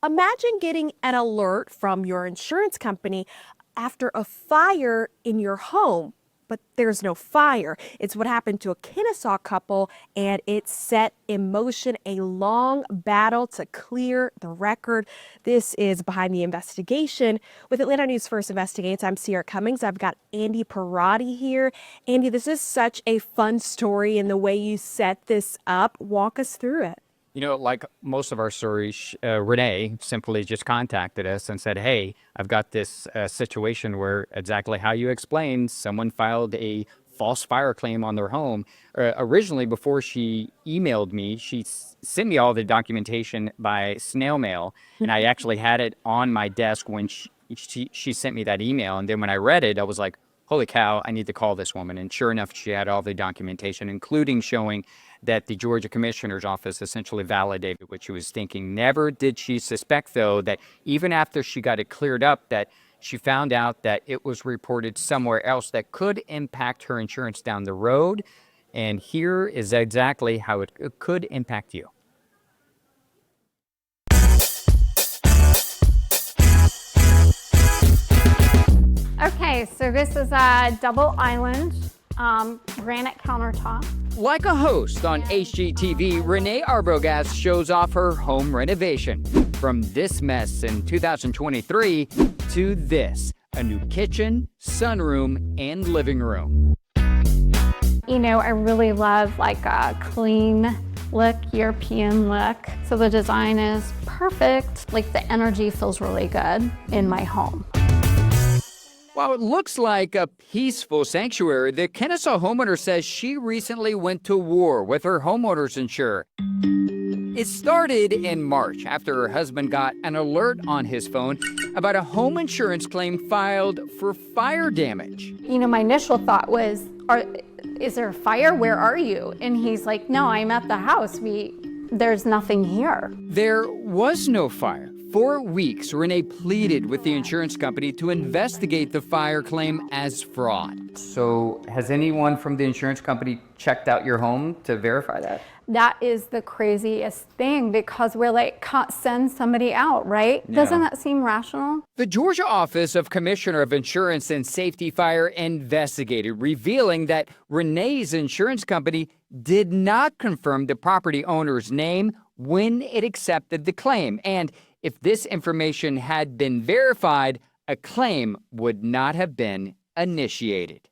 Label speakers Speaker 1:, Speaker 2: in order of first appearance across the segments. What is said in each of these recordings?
Speaker 1: Imagine getting an alert from your insurance company after a fire in your home, but there's no fire. It's what happened to a Kennesaw couple, and it set in motion a long battle to clear the record. This is Behind the Investigation with Atlanta News First Investigates. I'm Sierra Cummings. I've got Andy Parati here. Andy, this is such a fun story in the way you set this up. Walk us through it.
Speaker 2: You know, like most of our stories, Renee simply just contacted us and said, hey, I've got this situation where exactly how you explained, someone filed a false fire claim on their home. Originally, before she emailed me, she sent me all the documentation by snail mail, and I actually had it on my desk when she sent me that email. And then when I read it, I was like, holy cow, I need to call this woman. And sure enough, she had all the documentation, including showing that the Georgia Commissioner's Office essentially validated what she was thinking. Never did she suspect, though, that even after she got it cleared up, that she found out that it was reported somewhere else that could impact her insurance down the road. And here is exactly how it could impact you.
Speaker 3: Okay, so this is a double island granite countertop.
Speaker 2: Like a host on HGTV, Renee Arbogast shows off her home renovation. From this mess in 2023 to this, a new kitchen, sunroom, and living room.
Speaker 3: You know, I really love like a clean look, European look. So the design is perfect. Like the energy feels really good in my home.
Speaker 2: While it looks like a peaceful sanctuary, the Kennesaw homeowner says she recently went to war with her homeowner's insurer. It started in March after her husband got an alert on his phone about a home insurance claim filed for fire damage.
Speaker 3: You know, my initial thought was, is there a fire? Where are you? And he's like, no, I'm at the house. There's nothing here.
Speaker 2: There was no fire. For weeks, Renee pleaded with the insurance company to investigate the fire claim as fraud. So has anyone from the insurance company checked out your home to verify that?
Speaker 3: That is the craziest thing because we're like, can't send somebody out, right? Yeah. Doesn't that seem rational?
Speaker 2: The Georgia Office of Commissioner of Insurance and Safety Fire investigated, revealing that Renee's insurance company did not confirm the property owner's name when it accepted the claim. And if this information had been verified, a claim would not have been initiated.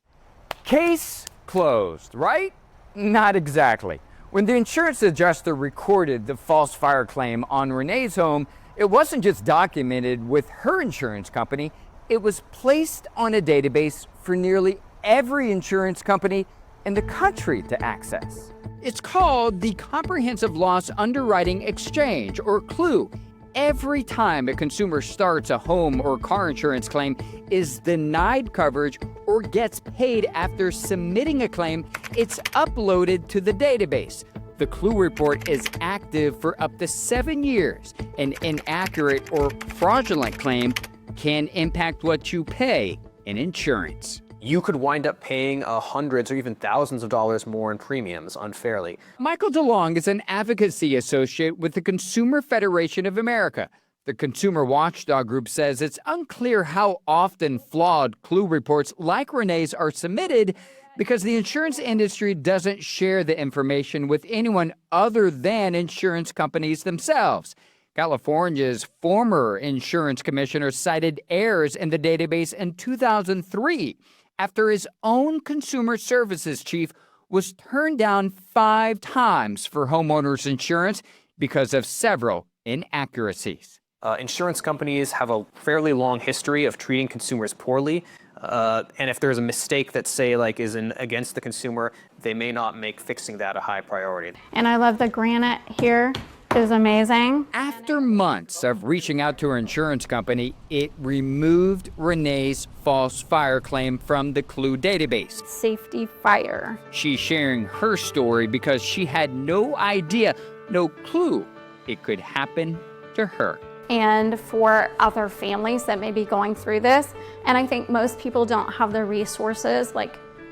Speaker 2: Case closed, right? Not exactly. When the insurance adjuster recorded the false fire claim on Renee's home, it wasn't just documented with her insurance company, it was placed on a database for nearly every insurance company in the country to access. It's called the Comprehensive Loss Underwriting Exchange, or C.L.U.E. Every time a consumer starts a home or car insurance claim, is denied coverage, or gets paid after submitting a claim, it's uploaded to the database. The C.L.U.E report is active for up to 7 years. An inaccurate or fraudulent claim can impact what you pay in insurance.
Speaker 4: You could wind up paying hundreds or even thousands of dollars more in premiums unfairly.
Speaker 2: Michael DeLong is an advocacy associate with the Consumer Federation of America. The consumer watchdog group says it's unclear how often flawed C.L.U.E reports like Renee's are submitted because the insurance industry doesn't share the information with anyone other than insurance companies themselves. California's former insurance commissioner cited errors in the database in 2003 after his own consumer services chief was turned down 5 times for homeowners insurance because of several inaccuracies.
Speaker 4: Insurance companies have a fairly long history of treating consumers poorly. And if there's a mistake that, say, is against the consumer, they may not make fixing that a high priority.
Speaker 3: And I love the granite here. Is amazing.
Speaker 2: After months of reaching out to her insurance company, it removed Renee's false fire claim from the C.L.U.E database.
Speaker 3: Safety fire.
Speaker 2: She's sharing her story because she had no idea, no clue, it could happen to her.
Speaker 3: And for other families that may be going through this, and I think most people don't have the resources,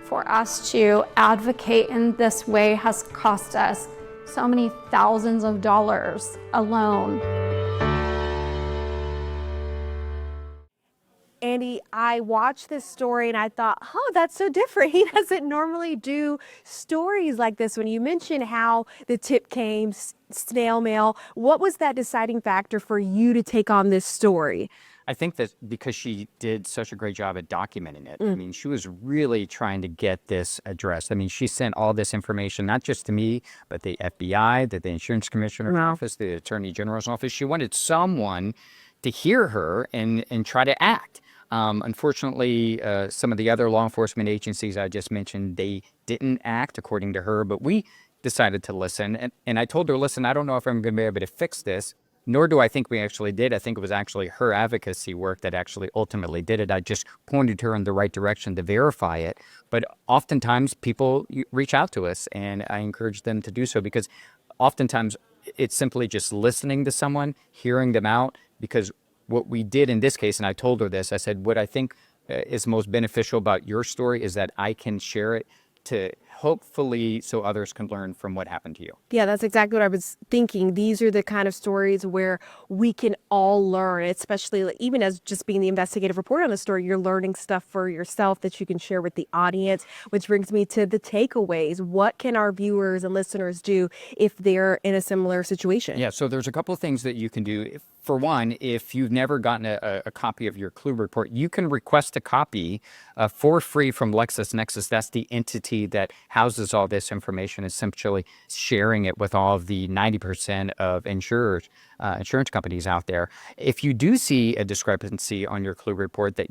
Speaker 3: for us to advocate in this way has cost us so many thousands of dollars alone.
Speaker 1: Andy, I watched this story and I thought, oh, that's so different. He doesn't normally do stories like this. When you mentioned how the tip came snail mail, what was that deciding factor for you to take on this story?
Speaker 2: I think that because she did such a great job at documenting it. I mean, she was really trying to get this addressed. I mean, she sent all this information, not just to me, but the FBI, the insurance commissioner's
Speaker 1: Wow.
Speaker 2: office, the attorney general's office. She wanted someone to hear her and try to act. Unfortunately, some of the other law enforcement agencies I just mentioned, they didn't act according to her, but we decided to listen. And I told her, listen, I don't know if I'm going to be able to fix this, nor do I think we actually did. I think it was actually her advocacy work that actually ultimately did it. I just pointed her in the right direction to verify it. But oftentimes people reach out to us, and I encourage them to do so, because oftentimes it's simply just listening to someone, hearing them out, because what we did in this case, and I told her this, I said, what I think is most beneficial about your story is that I can share it to hopefully so others can learn from what happened to you.
Speaker 1: Yeah, that's exactly what I was thinking. These are the kind of stories where we can all learn, especially even as just being the investigative reporter on the story, you're learning stuff for yourself that you can share with the audience, which brings me to the takeaways. What can our viewers and listeners do if they're in a similar situation?
Speaker 2: Yeah, so there's a couple of things that you can do. For one, if you've never gotten a copy of your C.L.U.E report, you can request a copy for free from LexisNexis. That's the entity that houses all this information, essentially sharing it with all of the 90% of insurance companies out there. If you do see a discrepancy on your C.L.U.E report that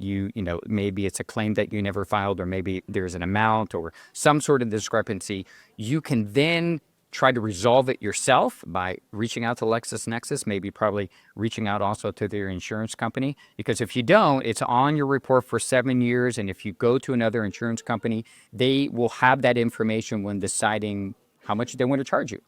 Speaker 2: maybe it's a claim that you never filed, or maybe there's an amount or some sort of discrepancy, you can then try to resolve it yourself by reaching out to LexisNexis, maybe probably reaching out also to their insurance company. Because if you don't, it's on your report for 7 years. And if you go to another insurance company, they will have that information when deciding how much they want to charge you.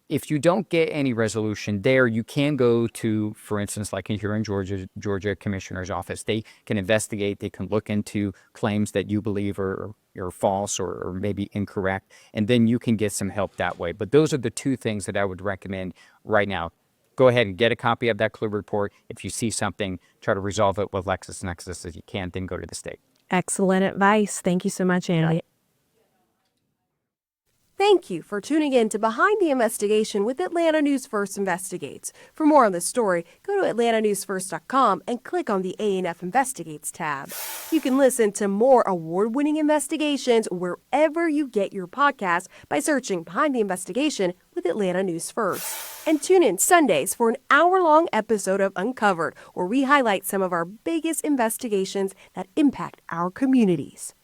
Speaker 2: If you don't get any resolution there, you can go to, for instance, like here in Georgia Commissioner's Office. They can investigate. They can look into claims that you believe are false or maybe incorrect, and then you can get some help that way. But those are the two things that I would recommend right now. Go ahead and get a copy of that C.L.U.E report. If you see something, try to resolve it with LexisNexis as you can, then go to the state.
Speaker 1: Excellent advice. Thank you so much, Andy. Thank you for tuning in to Behind the Investigation with Atlanta News First Investigates. For more on this story, go to atlantanewsfirst.com and click on the A&F Investigates tab. You can listen to more award-winning investigations wherever you get your podcasts by searching Behind the Investigation with Atlanta News First. And tune in Sundays for an hour-long episode of Uncovered, where we highlight some of our biggest investigations that impact our communities.